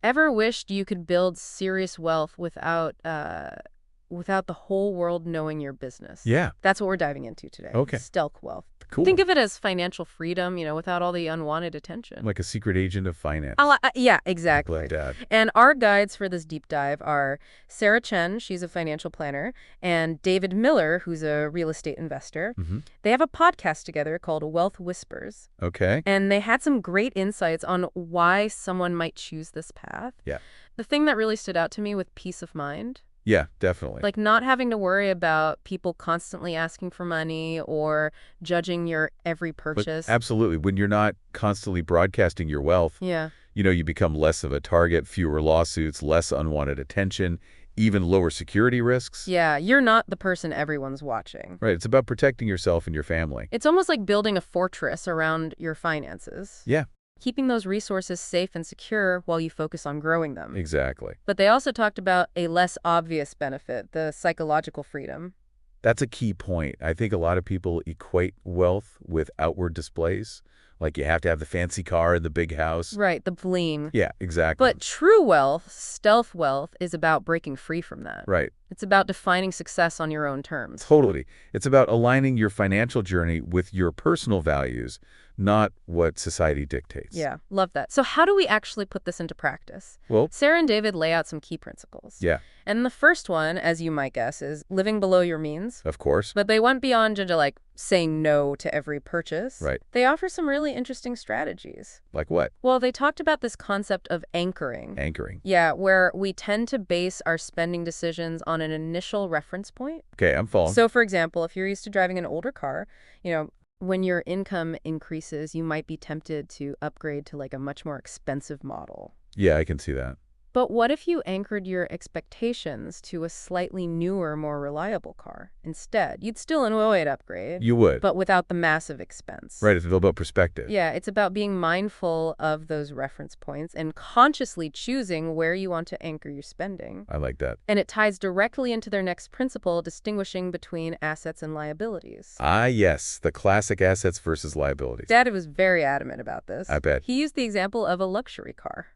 Ever wished you could build serious wealth without the whole world knowing your business? Yeah. That's what we're diving into today. Okay. Stealth wealth. Cool. Think of it as financial freedom, without all the unwanted attention. Like a secret agent of finance. Yeah, exactly. Like that. And our guides for this deep dive are Sarah Chen, she's a financial planner, and David Miller, who's a real estate investor. They have a podcast together called Wealth Whispers. Okay. And they had some great insights on why someone might choose this path. Yeah. The thing that really stood out to me with peace of mind, Yeah, definitely. like not having to worry about people constantly asking for money or judging your every purchase. Absolutely. When you're not constantly broadcasting your wealth, Yeah. you become less of a target, fewer lawsuits, less unwanted attention, even lower security risks. Yeah, you're not the person everyone's watching. Right. It's about protecting yourself and your family. It's almost like building a fortress around your finances. Yeah, Keeping those resources safe and secure while you focus on growing them. exactly. But they also talked about a less obvious benefit, the psychological freedom. That's a key point. I think a lot of people equate wealth with outward displays. Like you have to have the fancy car and the big house. Right, the bling. Yeah, exactly. But true wealth, stealth wealth, is about breaking free from that. Right. It's about defining success on your own terms. Totally. It's about aligning your financial journey with your personal values, not what society dictates. Yeah, love that. So how do we actually put this into practice? Well, Sarah and David lay out some key principles. yeah, And the first one, as you might guess, is living below your means. of course. But they went beyond to like saying no to every purchase. Right. They offer some really interesting strategies. Like what? Well, they talked about this concept of anchoring. Anchoring. Yeah, where we tend to base our spending decisions on an initial reference point. Okay, I'm following. So, for example, if you're used to driving an older car, when your income increases, you might be tempted to upgrade to like a much more expensive model. Yeah, I can see that. But what if you anchored your expectations to a slightly newer, more reliable car instead? You'd still enjoy an upgrade, You would. but without the massive expense. Right, it's about perspective. Yeah, it's about being mindful of those reference points and consciously choosing where you want to anchor your spending. I like that. And it ties directly into their next principle, distinguishing between assets and liabilities. Ah, yes, the classic assets versus liabilities. Dad was very adamant about this. I bet. He used the example of a luxury car.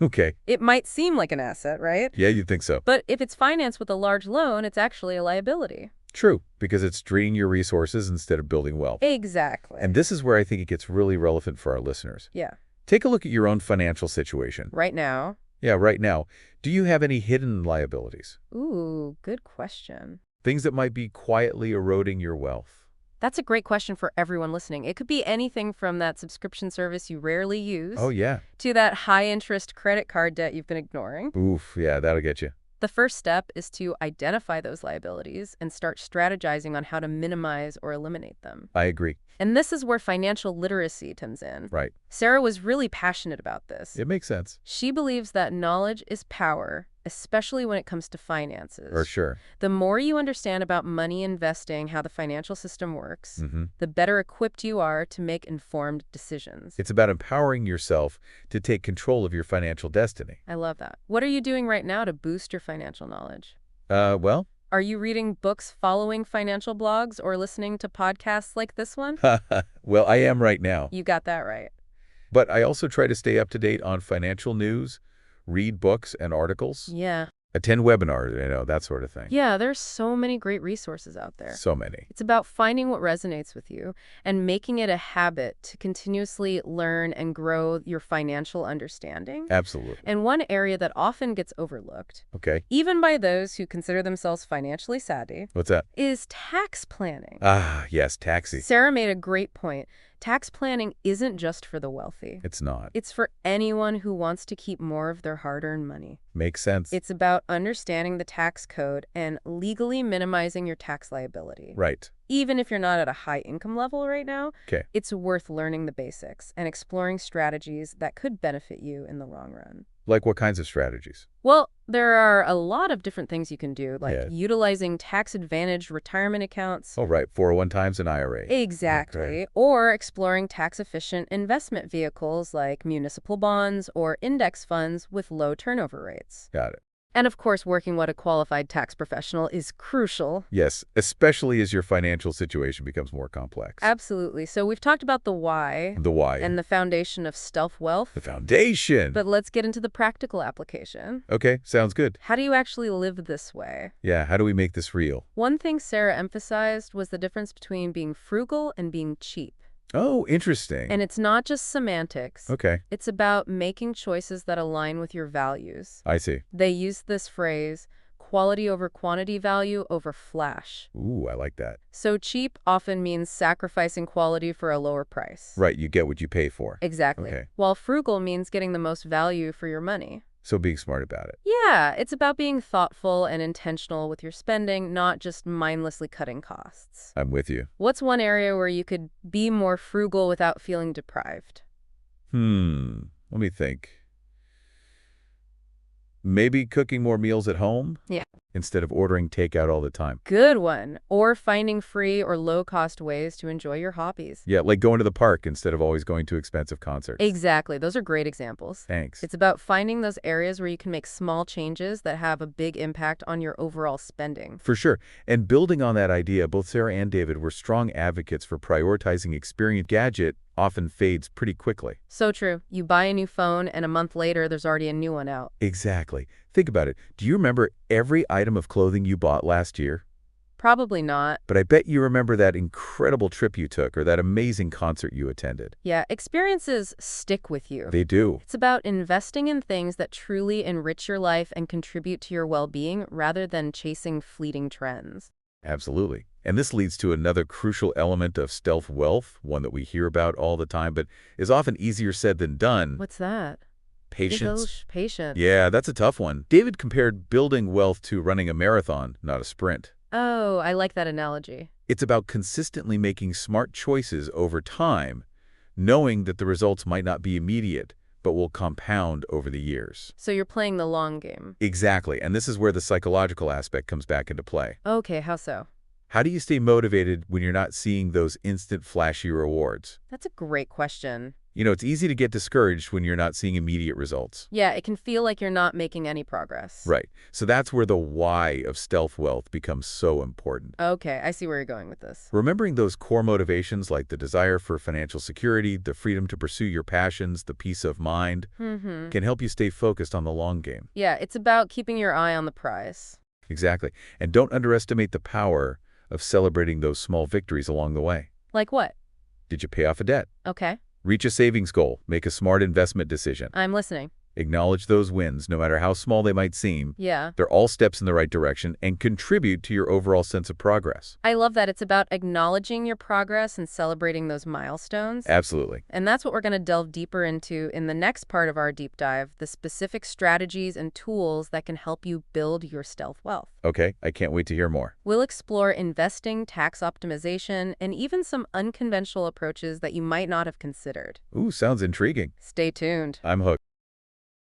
Okay. It might seem like an asset, right? Yeah, you'd think so. But if it's financed with a large loan, it's actually a liability. True, because it's draining your resources instead of building wealth. Exactly. And this is where I think it gets really relevant for our listeners. Yeah. Take a look at your own financial situation. Right now. Yeah, right now. Do you have any hidden liabilities? Ooh, good question. Things that might be quietly eroding your wealth? That's a great question for everyone listening. It could be anything from that subscription service you rarely use Oh, yeah. to that high-interest credit card debt you've been ignoring. Oof, yeah, that'll get you. The first step is to identify those liabilities and start strategizing on how to minimize or eliminate them. I agree. And this is where financial literacy comes in. Right. Sarah was really passionate about this. It makes sense. She believes that knowledge is power, especially when it comes to finances. For sure. The more you understand about money, investing, how the financial system works, the better equipped you are to make informed decisions. It's about empowering yourself to take control of your financial destiny. I love that. What are you doing right now to boost your financial knowledge? Well, Are you reading books, following financial blogs, or listening to podcasts like this one? well, I am right now. You got that right. But I also try to stay up to date on financial news, read books and articles, Yeah. attend webinars, that sort of thing. Yeah, there's so many great resources out there. So many. It's about finding what resonates with you and making it a habit to continuously learn and grow your financial understanding. Absolutely. And one area that often gets overlooked, Okay. even by those who consider themselves financially savvy, What's that? is tax planning. Ah, yes, taxi. Sarah made a great point. Tax planning isn't just for the wealthy. It's not. It's for anyone who wants to keep more of their hard-earned money. Makes sense. It's about understanding the tax code and legally minimizing your tax liability. Right. Even if you're not at a high income level right now, Okay. it's worth learning the basics and exploring strategies that could benefit you in the long run. Like what kinds of strategies? Well, there are a lot of different things you can do, like Yeah. utilizing tax-advantaged retirement accounts. Oh, right. 401 times an IRA. Exactly. Okay. Or exploring tax-efficient investment vehicles like municipal bonds or index funds with low turnover rates. Got it. And of course, working with a qualified tax professional is crucial. Yes, especially as your financial situation becomes more complex. Absolutely. So we've talked about the why The why. and the foundation of stealth wealth. The foundation. But let's get into the practical application. Okay, sounds good. How do you actually live this way? Yeah, how do we make this real? One thing Sarah emphasized was the difference between being frugal and being cheap. Oh, interesting. And it's not just semantics. Okay, It's about making choices that align with your values. I see. They use this phrase, quality over quantity, value over flash. Ooh, I like that. So cheap often means sacrificing quality for a lower price. Right, you get what you pay for. Exactly. Okay. While frugal means getting the most value for your money. So being smart about it. Yeah, it's about being thoughtful and intentional with your spending, not just mindlessly cutting costs. I'm with you. What's one area where you could be more frugal without feeling deprived? Let me think. Maybe cooking more meals at home? Yeah. Instead of ordering takeout all the time. Good one. Or finding free or low-cost ways to enjoy your hobbies. Yeah, like going to the park instead of always going to expensive concerts. Exactly. Those are great examples. Thanks. It's about finding those areas where you can make small changes that have a big impact on your overall spending. For sure. And building on that idea, both Sarah and David were strong advocates for prioritizing experience. Gadget often fades pretty quickly. So true. You buy a new phone, and a month later, there's already a new one out. Exactly. Think about it. Do you remember every item of clothing you bought last year? Probably not. But I bet you remember that incredible trip you took or that amazing concert you attended. Yeah, experiences stick with you. They do. It's about investing in things that truly enrich your life and contribute to your well-being rather than chasing fleeting trends. Absolutely. And this leads to another crucial element of stealth wealth, one that we hear about all the time, but is often easier said than done. What's that? Patience. Patience. Yeah, that's a tough one. David compared building wealth to running a marathon, not a sprint. Oh, I like that analogy. It's about consistently making smart choices over time, knowing that the results might not be immediate, but will compound over the years. So you're playing the long game. Exactly, and this is where the psychological aspect comes back into play. Okay, how so? How do you stay motivated when you're not seeing those instant flashy rewards? That's a great question. You know, it's easy to get discouraged when you're not seeing immediate results. Yeah, it can feel like you're not making any progress. Right. So that's where the why of stealth wealth becomes so important. Okay, I see where you're going with this. Remembering those core motivations like the desire for financial security, the freedom to pursue your passions, the peace of mind, can help you stay focused on the long game. Yeah, it's about keeping your eye on the prize. Exactly. And don't underestimate the power of celebrating those small victories along the way. Like what? Did you pay off a debt? Okay, Reach a savings goal. Make a smart investment decision. I'm listening. Acknowledge those wins, no matter how small they might seem. Yeah. They're all steps in the right direction and contribute to your overall sense of progress. I love that. It's about acknowledging your progress and celebrating those milestones. Absolutely. And that's what we're going to delve deeper into in the next part of our deep dive, the specific strategies and tools that can help you build your stealth wealth. Okay, I can't wait to hear more. We'll explore investing, tax optimization, and even some unconventional approaches that you might not have considered. Ooh, sounds intriguing. Stay tuned. I'm hooked.